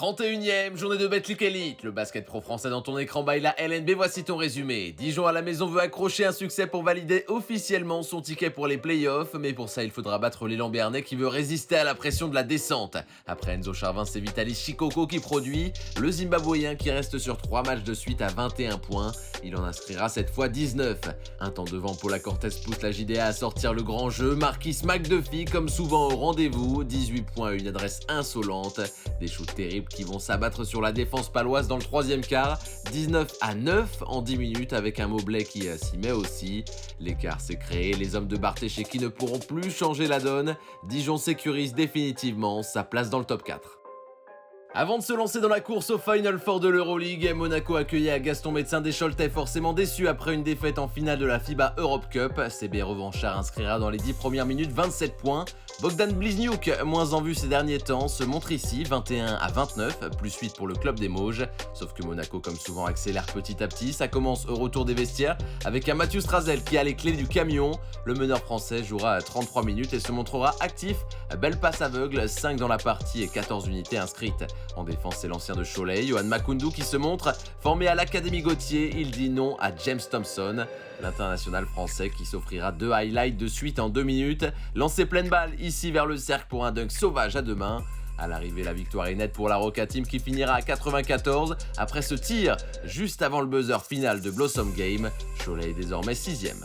31e journée de Betclic Elite, le basket pro français dans ton écran by la LNB, voici ton résumé. Dijon à la maison veut accrocher un succès pour valider officiellement son ticket pour les playoffs, mais pour ça il faudra battre l'élan béarnais qui veut résister à la pression de la descente. Après Enzo Charvin, c'est Vitalis Chikoko qui produit, le Zimbabwéen qui reste sur 3 matchs de suite à 21 points, il en inscrira cette fois 19. Un temps devant, Paula Cortez pousse la JDA à sortir le grand jeu, Marquis McDuffie comme souvent au rendez-vous, 18 points, une adresse insolente, des shoots terribles qui vont s'abattre sur la défense paloise dans le troisième quart, 19-9 en 10 minutes avec un Mobley qui s'y met aussi. L'écart s'est créé, les hommes de Barthez qui ne pourront plus changer la donne, Dijon sécurise définitivement sa place dans le top 4. Avant de se lancer dans la course au Final Four de l'Euroleague, Monaco accueillait à Gaston Médecin des Choletais forcément déçu après une défaite en finale de la FIBA Europe Cup. CB revanchard inscrira dans les 10 premières minutes 27 points. Bogdan Blizniuk, moins en vue ces derniers temps, se montre ici 21-29, plus 8 pour le club des Mauges. Sauf que Monaco, comme souvent, accélère petit à petit. Ça commence au retour des vestiaires avec un Mathieu Strazel qui a les clés du camion. Le meneur français jouera à 33 minutes et se montrera actif. Belle passe aveugle, 5 dans la partie et 14 unités inscrites. En défense, c'est l'ancien de Cholet, Yohan Makoundou qui se montre. Formé à l'Académie Gauthier, il dit non à James Thompson, l'international français qui s'offrira 2 highlights de suite en 2 minutes. Lancé pleine balle ici vers le cercle pour un dunk sauvage à deux mains. À l'arrivée, la victoire est nette pour la Roca Team qui finira à 94 après ce tir juste avant le buzzer final de Blossom Game. Cholet est désormais 6ème.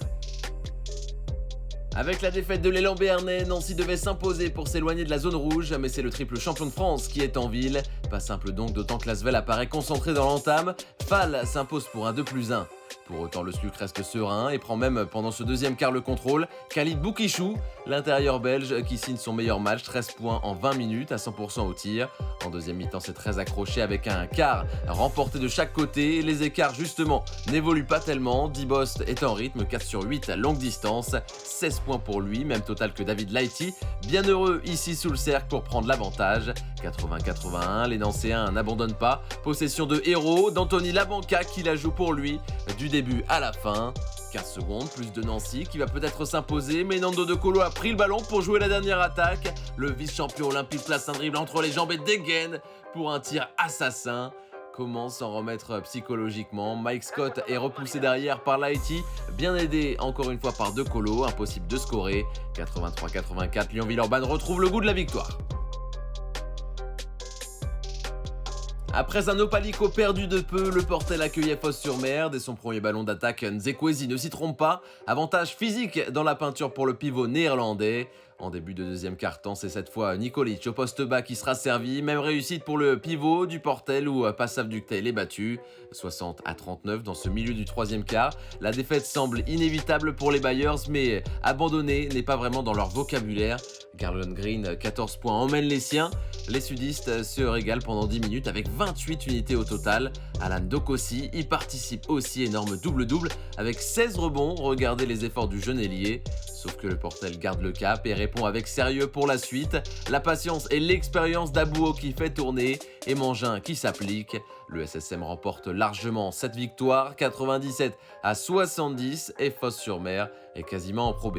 Avec la défaite de l'élan béarnais, Nancy devait s'imposer pour s'éloigner de la zone rouge, mais c'est le triple champion de France qui est en ville. Pas simple donc, d'autant que l'Asvel apparaît concentré dans l'entame. Fall s'impose pour un 2+1. Pour autant, le SLUC reste serein et prend même pendant ce deuxième quart le contrôle. Khalid Boukichou, l'intérieur belge qui signe son meilleur match, 13 points en 20 minutes à 100% au tir. En deuxième mi-temps, c'est très accroché avec un quart remporté de chaque côté. Les écarts justement n'évoluent pas tellement. Dibost est en rythme, 4 sur 8 à longue distance, 16 points pour lui, même total que David Lighty. Bien heureux ici sous le cercle pour prendre l'avantage. 80-81, les Nancéens n'abandonnent pas. Possession de héros d'Anthony Labanca qui la joue pour lui du début à la fin. 15 secondes, plus de Nancy qui va peut-être s'imposer, mais Nando De Colo a pris le ballon pour jouer la dernière attaque. Le vice-champion olympique place un dribble entre les jambes et dégaine pour un tir assassin. Comment s'en remettre psychologiquement? Mike Scott est repoussé derrière par Lighty, bien aidé encore une fois par De Colo, impossible de scorer. 83-84, Lyon-Villeurbanne retrouve le goût de la victoire. Après un Opalico perdu de peu, le Portel accueillait Fos-sur-Mer. Dès son premier ballon d'attaque, Nzekwezi ne s'y trompe pas. Avantage physique dans la peinture pour le pivot néerlandais. En début de deuxième quart-temps, c'est cette fois Nikolic au poste bas qui sera servi. Même réussite pour le pivot du Portel où Passav Ductel est battu. 60-39 dans ce milieu du troisième quart. La défaite semble inévitable pour les Bayers, mais abandonner n'est pas vraiment dans leur vocabulaire. Garland Green, 14 points, emmène les siens. Les sudistes se régalent pendant 10 minutes avec 28 unités au total. Alan Dokossi y participe aussi, énorme double-double avec 16 rebonds. Regardez les efforts du jeune ailier. Sauf que le Portel garde le cap et répond avec sérieux pour la suite. La patience et l'expérience d'Abouo qui fait tourner et Mangin qui s'applique. Le SSM remporte largement cette victoire, 97-70 et Fos-sur-Mer est quasiment en Pro B.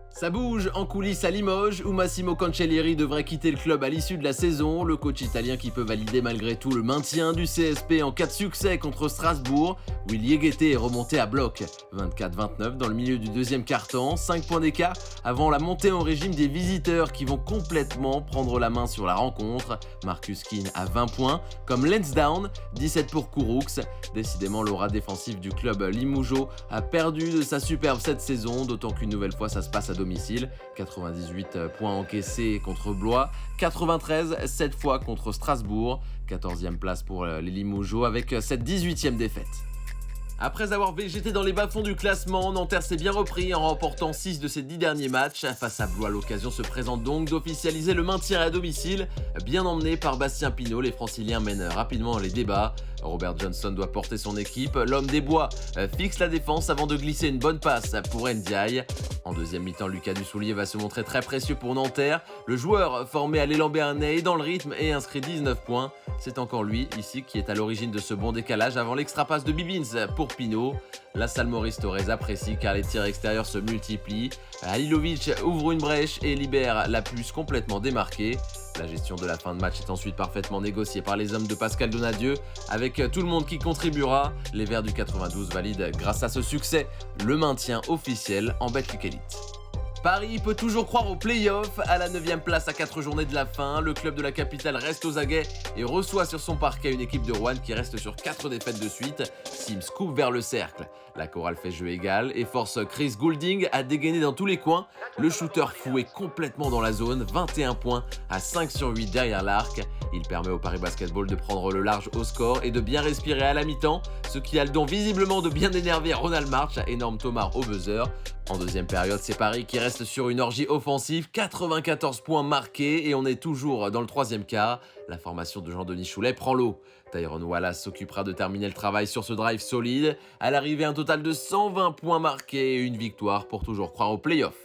Ça bouge en coulisses à Limoges où Massimo Cancellieri devrait quitter le club à l'issue de la saison. Le coach italien qui peut valider malgré tout le maintien du CSP en cas de succès contre Strasbourg où il y est guetté et remonté à bloc. 24-29 dans le milieu du deuxième quart-temps, 5 points d'écart avant la montée en régime des visiteurs qui vont complètement prendre la main sur la rencontre. Marcus Keane à 20 points, comme Lansdowne, 17 pour Kouroux. Décidément, l'aura défensive du club Limougeot a perdu de sa superbe cette saison, d'autant qu'une nouvelle fois ça se passe à domicile. 98 points encaissés contre Blois, 93 cette fois contre Strasbourg, 14e place pour les Limougeaux avec cette 18e défaite. Après avoir végété dans les bas-fonds du classement, Nanterre s'est bien repris en remportant 6 de ses 10 derniers matchs. Face à Blois, l'occasion se présente donc d'officialiser le maintien à domicile. Bien emmené par Bastien Pinault, les Franciliens mènent rapidement les débats. Robert Johnson doit porter son équipe. L'homme des Bois fixe la défense avant de glisser une bonne passe pour Ndiaye. En deuxième mi-temps, Lucas Dussoulier va se montrer très précieux pour Nanterre. Le joueur formé à l'élan béarnais est dans le rythme et inscrit 19 points. C'est encore lui ici qui est à l'origine de ce bon décalage avant l'extra passe de Bibins pour pour Pinot. La salle Maurice Torres apprécie car les tirs extérieurs se multiplient. Halilovic ouvre une brèche et libère la puce complètement démarquée. La gestion de la fin de match est ensuite parfaitement négociée par les hommes de Pascal Donadieu. Avec tout le monde qui contribuera, les Verts du 92 valident grâce à ce succès le maintien officiel en Betclic Elite. Paris peut toujours croire aux playoffs. À la 9e place à 4 journées de la fin, le club de la capitale reste aux aguets et reçoit sur son parquet une équipe de Rouen qui reste sur 4 défaites de suite. Sims coupe vers le cercle. La chorale fait jeu égal et force Chris Goulding à dégainer dans tous les coins. Le shooter fou est complètement dans la zone, 21 points à 5 sur 8 derrière l'arc. Il permet au Paris Basketball de prendre le large au score et de bien respirer à la mi-temps, ce qui a le don visiblement de bien énerver Ronald March, énorme Thomas au buzzer. En deuxième période, c'est Paris qui reste sur une orgie offensive, 94 points marqués et on est toujours dans le troisième quart. La formation de Jean-Denis Choulet prend l'eau. Tyrone Wallace s'occupera de terminer le travail sur ce drive solide. À l'arrivée, un total de 120 points marqués et une victoire pour toujours croire aux playoffs.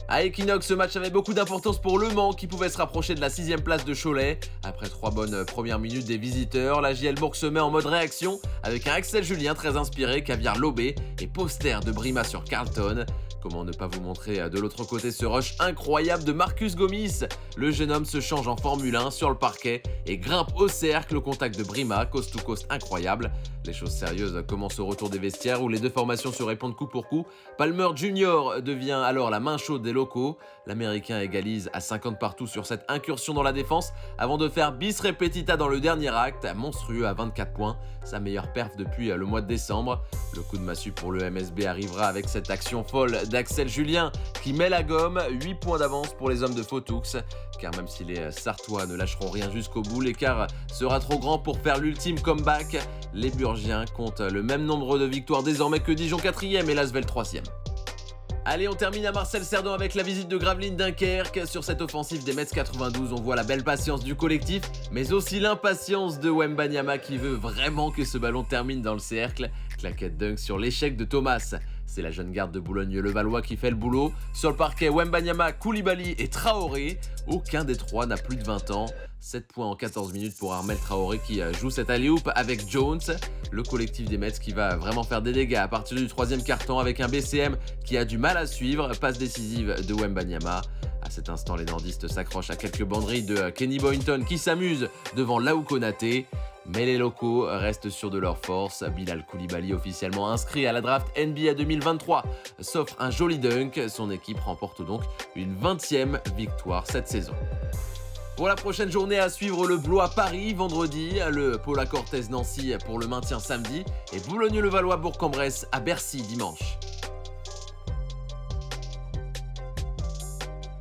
À Equinox, ce match avait beaucoup d'importance pour Le Mans qui pouvait se rapprocher de la 6e place de Cholet. Après 3 bonnes premières minutes des visiteurs, la JL Bourg se met en mode réaction avec un Axel Julien très inspiré, caviar lobé et poster de Brima sur Carlton. Comment ne pas vous montrer de l'autre côté ce rush incroyable de Marcus Gomis. Le jeune homme se change en Formule 1 sur le parquet et grimpe au cercle au contact de Brima, coast to coast incroyable. Les choses sérieuses commencent au retour des vestiaires où les deux formations se répondent coup pour coup. Palmer Jr. devient alors la main chaude des locaux. L'Américain égalise à 50 partout sur cette incursion dans la défense avant de faire bis repetita dans le dernier acte, monstrueux à 24 points, sa meilleure perf depuis le mois de décembre. Le coup de massue pour le MSB arrivera avec cette action folle d'Axel Julien qui met la gomme, 8 points d'avance pour les hommes de Fotoux, car même si les Sartois ne lâcheront rien jusqu'au bout, l'écart sera trop grand pour faire l'ultime comeback. Les Burgiens comptent le même nombre de victoires désormais que Dijon 4e et Lasvel 3e. Allez, on termine à Marcel Cerdan avec la visite de Gravelines Dunkerque. Sur cette offensive des Mets 92, on voit la belle patience du collectif, mais aussi l'impatience de Wembanyama qui veut vraiment que ce ballon termine dans le cercle. Claquette dunk sur l'échec de Thomas. C'est la jeune garde de Boulogne-le-Valois qui fait le boulot. Sur le parquet, Wembanyama, Koulibaly et Traoré. Aucun des trois n'a plus de 20 ans. 7 points en 14 minutes pour Armel Traoré qui joue cette alley-oop avec Jones. Le collectif des Mets qui va vraiment faire des dégâts à partir du 3e quart-temps avec un BCM qui a du mal à suivre. Passe décisive de Wembanyama. À cet instant, les nordistes s'accrochent à quelques banderilles de Kenny Boynton qui s'amuse devant Laou Konaté. Mais les locaux restent sûrs de leur force. Bilal Koulibaly, officiellement inscrit à la draft NBA 2023, s'offre un joli dunk. Son équipe remporte donc une 20e victoire cette saison. Pour la prochaine journée à suivre, le Blois Paris vendredi, le Paula Cortez Nancy pour le maintien samedi et Boulogne-le-Valois Bourg-en-Bresse à Bercy dimanche.